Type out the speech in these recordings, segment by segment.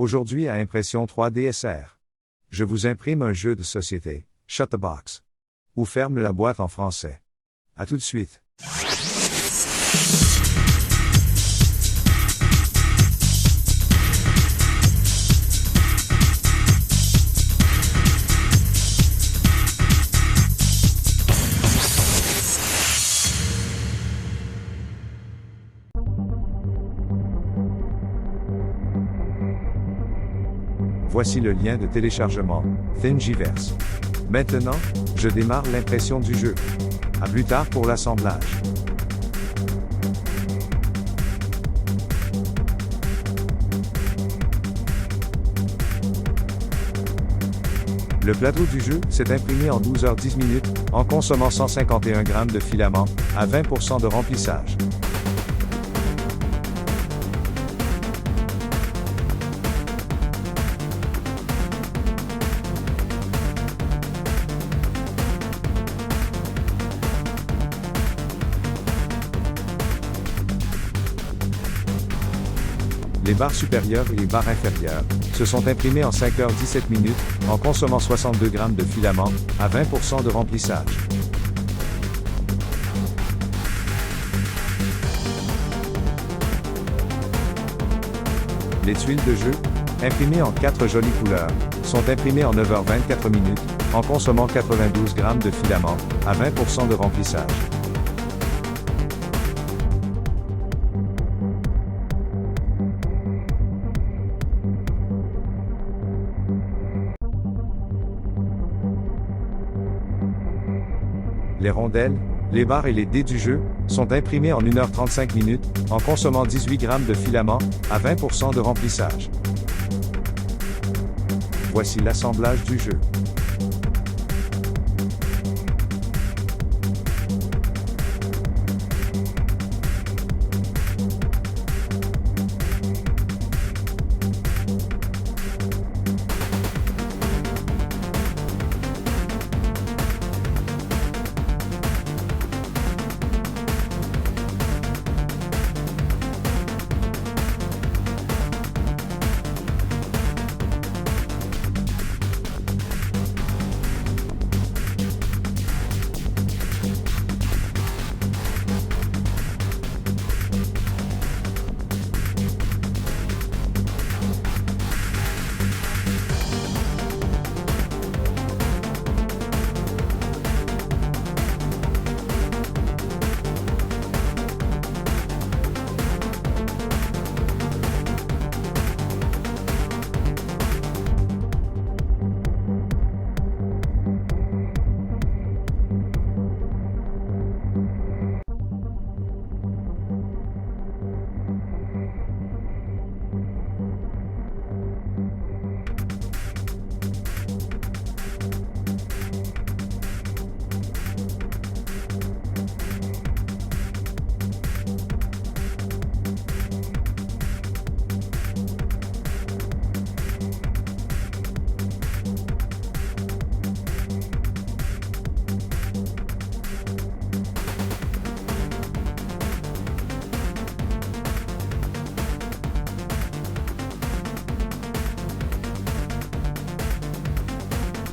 Aujourd'hui à Impression 3D SR. Je vous imprime un jeu de société, Shut the Box. Ou Ferme la boîte en français. À tout de suite. Voici le lien de téléchargement, Thingiverse. Maintenant, je démarre l'impression du jeu. À plus tard pour l'assemblage. Le plateau du jeu s'est imprimé en 12h10 minutes, en consommant 151 g de filament, à 20% de remplissage. Les barres supérieures et les barres inférieures se sont imprimées en 5h17 minutes, en consommant 62 g de filament, à 20% de remplissage. Les tuiles de jeu, imprimées en 4 jolies couleurs, sont imprimées en 9h24 minutes, en consommant 92 g de filament, à 20% de remplissage. Les rondelles, les barres et les dés du jeu sont imprimés en 1h35 minutes, en consommant 18 g de filament, à 20% de remplissage. Voici l'assemblage du jeu.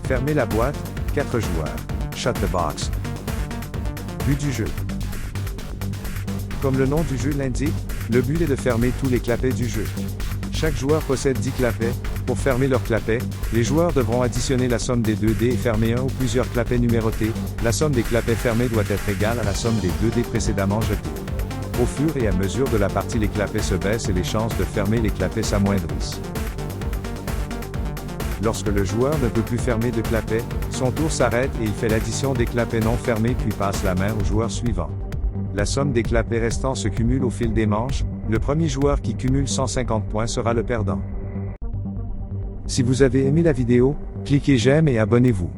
Fermez la boîte, 4 joueurs. Shut the box. But du jeu. Comme le nom du jeu l'indique, le but est de fermer tous les clapets du jeu. Chaque joueur possède 10 clapets. Pour fermer leurs clapets, les joueurs devront additionner la somme des 2 dés et fermer un ou plusieurs clapets numérotés. La somme des clapets fermés doit être égale à la somme des 2 dés précédemment jetés. Au fur et à mesure de la partie, les clapets se baissent et les chances de fermer les clapets s'amoindrissent. Lorsque le joueur ne peut plus fermer de clapets, son tour s'arrête et il fait l'addition des clapets non fermés puis passe la main au joueur suivant. La somme des clapets restants se cumule au fil des manches, le premier joueur qui cumule 150 points sera le perdant. Si vous avez aimé la vidéo, cliquez j'aime et abonnez-vous.